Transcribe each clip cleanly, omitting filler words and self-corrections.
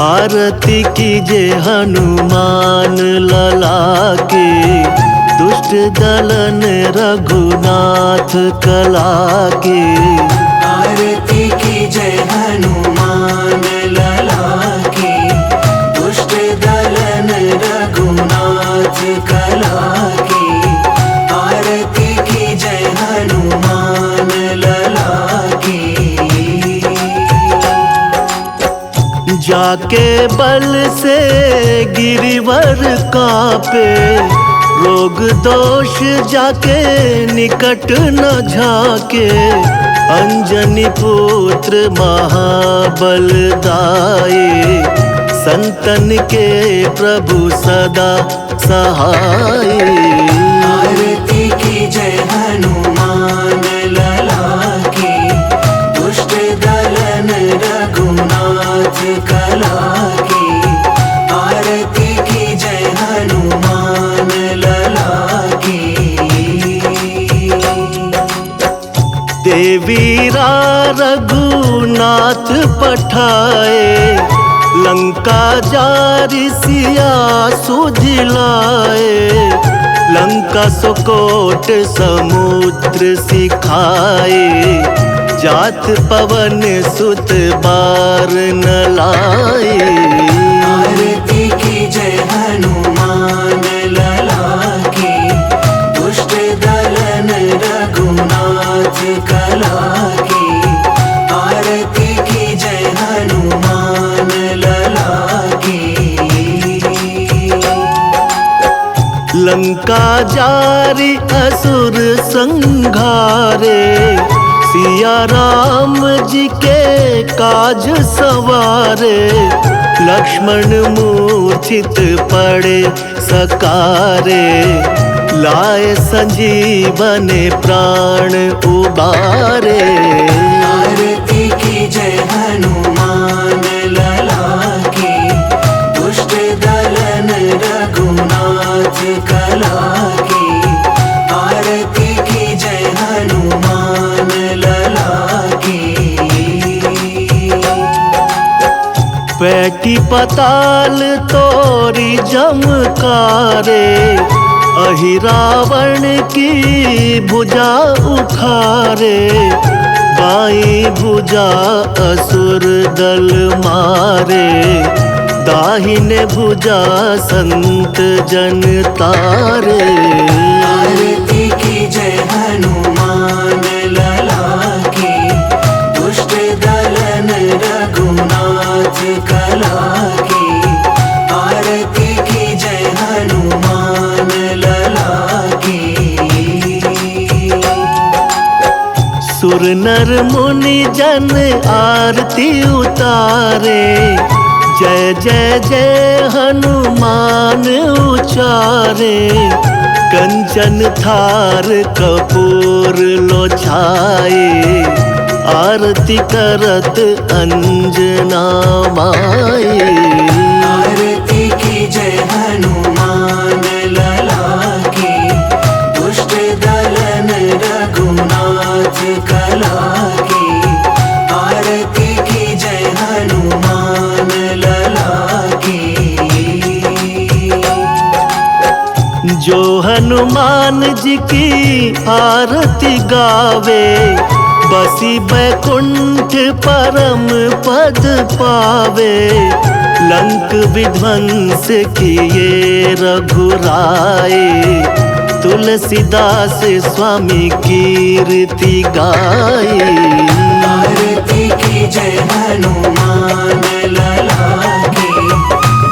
आरती कीजे हनुमान लला के, दुष्ट दलन रघुनाथ कला के। आरती कीजे हनुमान लला के, दुष्ट दलन रघुनाथ कला के। आरती कीजे हनुमान लला के। जाके बल से गिरिवर कांपे, रोग दोष जाके निकट न झाके। अंजनी पुत्र महाबल दाए, संतन के प्रभु सदा सहाय। आरती कीजे हनुमान लला के, दुष्ट दलन रघुनाथ कला के। आरती कीजे हनुमान लला के। देवीरा रघुनाथ पठाए, लंका जारि सिया सुधिलाए। लंका सुकोट समुद्र सिखाए, जात पवन सुत बार न लाए। आरती कीजे हनुमान लला के, दुष्ट दलन रघुनाथ कला के। आरती कीजे हनुमान लला के। लंका जारि असुर संघारे, सिया राम जी के काज सवारे। लक्ष्मण मूर्छित पड़े सकारे, लाए संजीवन प्राण उबारे। आरती कीजे हनुमान लला के, दुष्ट दलन रघुनाथ कला के। आरती कीजे हनुमान लला के। पैटी पताल तोरी जमकारे, अहि रावण की भुजा उखारे। बाई भुजा असुर दल मारे, दाहिने भुजा संत जन तारे। आरती कीजे हनुमान लला के, दुष्ट दलन रघुनाथ कला के। आरती कीजे हनुमान लला के। सुर नर मुनि जन आरती उतारे, जय जय जय हनुमान उचारे। कंचन थार कपूर लो छाए, आरती करत अंजना माए। आरती कीजे हनुमान लला के, दुष्ट दलन रघुनाथ कला के। आरती कीजे हनुमान लला के। जो हनुमान जी की आरती गावे, बसी बैकुंठ परम पद पावे। लंक विध्वंस किए रघुराए, तुलसीदास स्वामी कीर्ति गाए। आरती कीजे हनुमान लला के,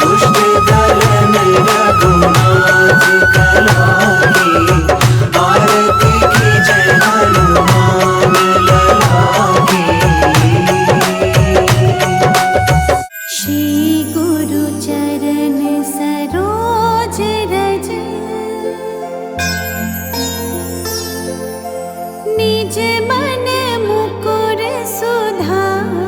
दुष्ट दलन रघुनाथ कला के। आरती कीजे हनुमान लला के। श्री गुरु चरण सरोज रज, निज मन मुकुर सुधारी।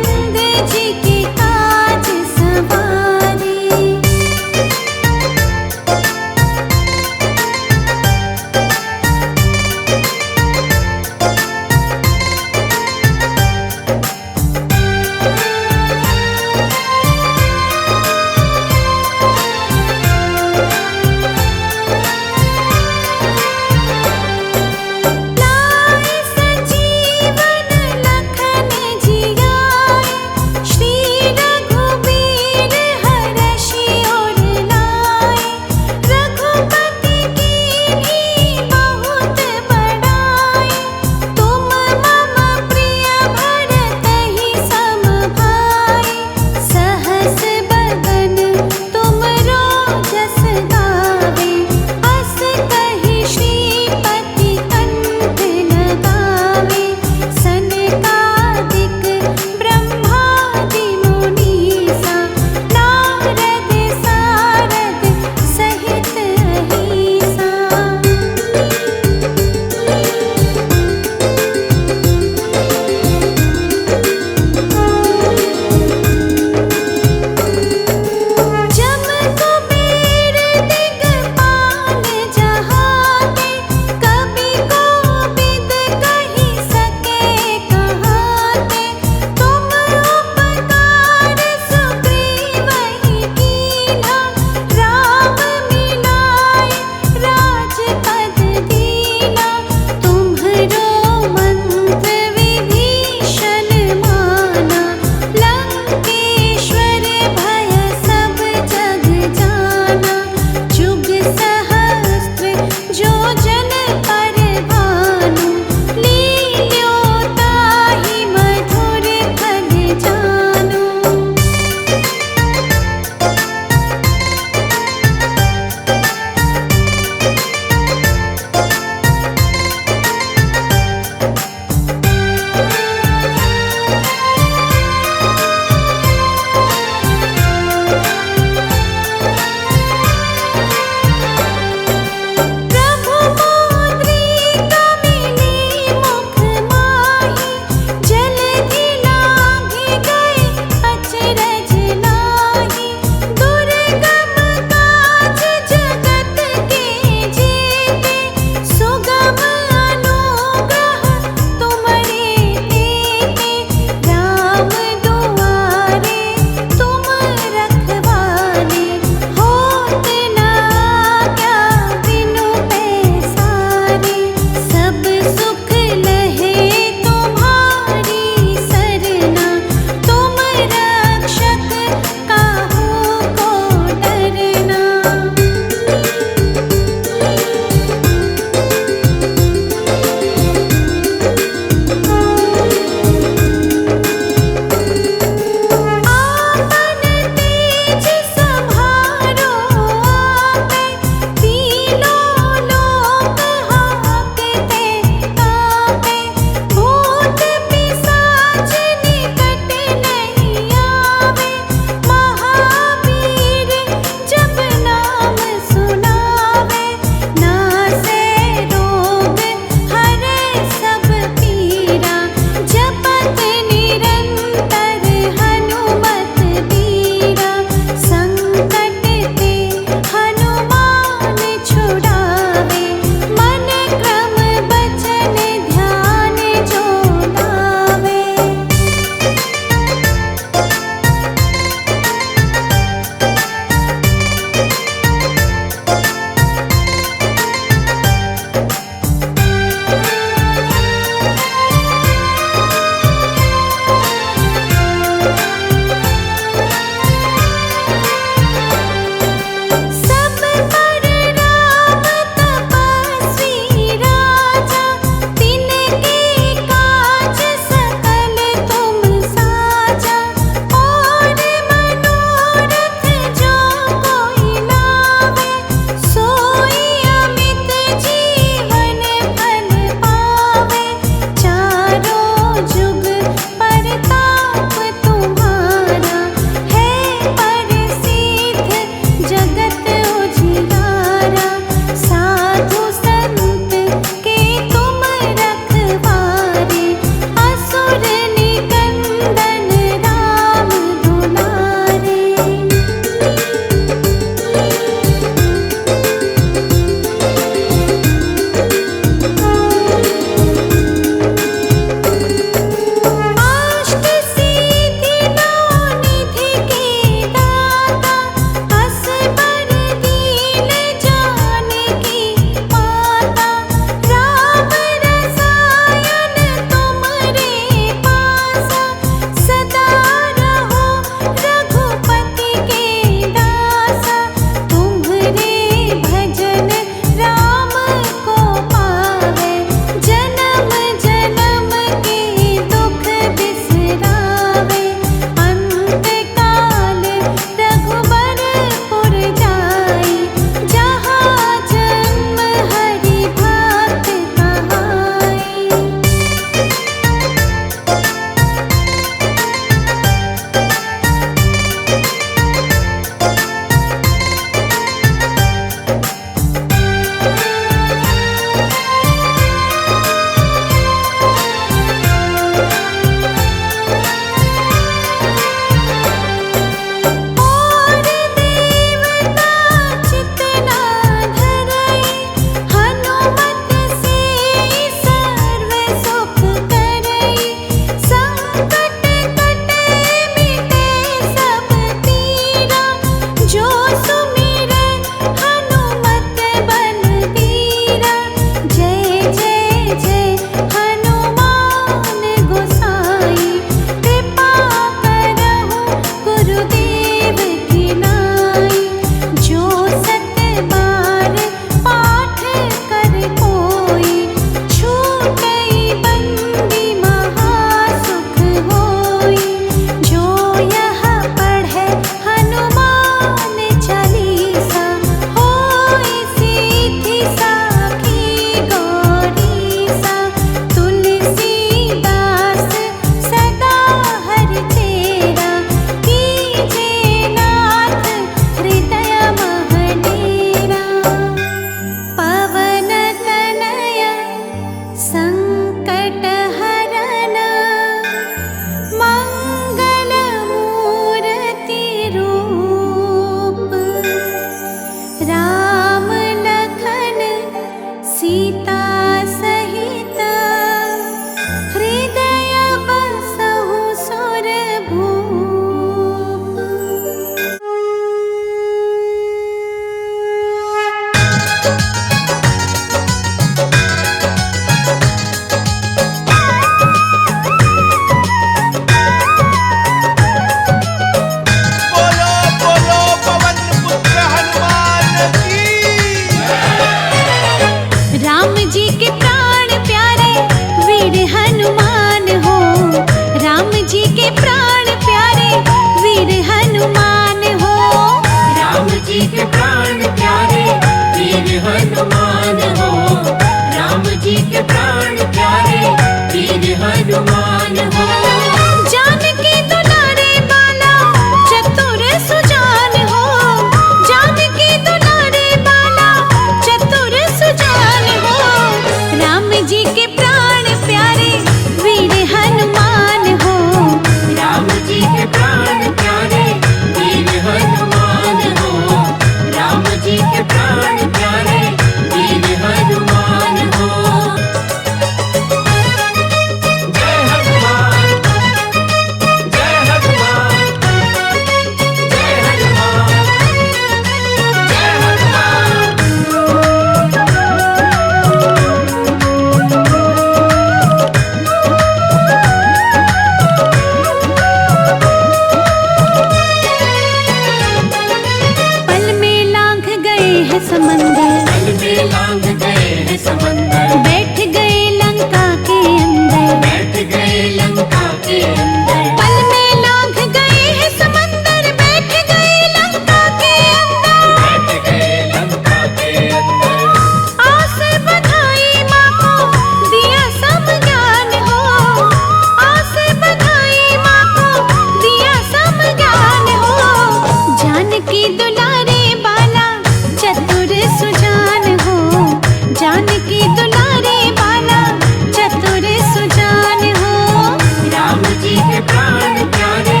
के प्राण प्यारे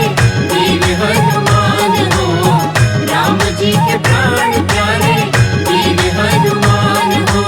वीर हनुमान हो, राम जी के प्राण प्यारे वीर हनुमान हो।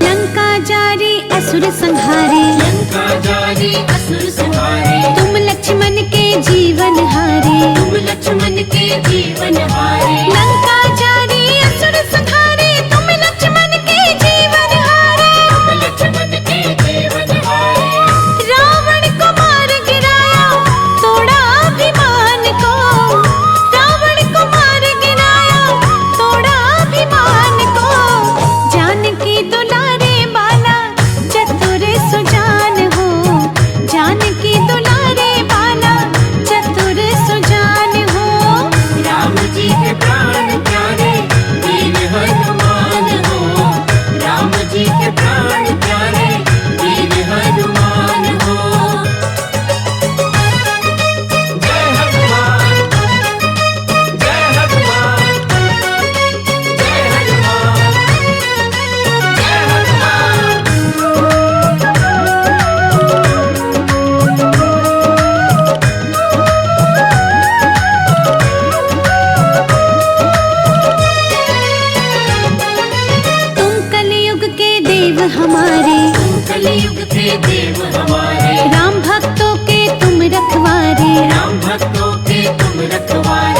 लंका जारी असुर संहारे, लंका जारी असुर संहारे, तुम लक्ष्मण के जीवन हारे। तुम लक्ष्मण के जीवन हारे। लंका जारी असुर संहारे, तुम लक्ष्मण के जीवन हारे। तुम लक्ष्मण के जीवन हारे। रावण को मार गिराया, तोड़ा अभिमान को। रावण को मार गिराया, तोड़ा अभिमान को। जानकी दुलारे बाला, चतुर सुजान हो। जानकी दुलारे बाला, चतुर सुजान हो। राम जी के प्राण प्यारे वीर हनुमान हो, राम जी के प्राण प्यारे वीर हनुमान हो। जय हनुमान, जय हनुमान, जय हनुमान, जय हनुमान। तुम कलयुग के देव हमारे, तुम कलयुग के देव हमारे, राम भक्तों के तुम रखवारे। राम भक्तों के तुम रखवारे।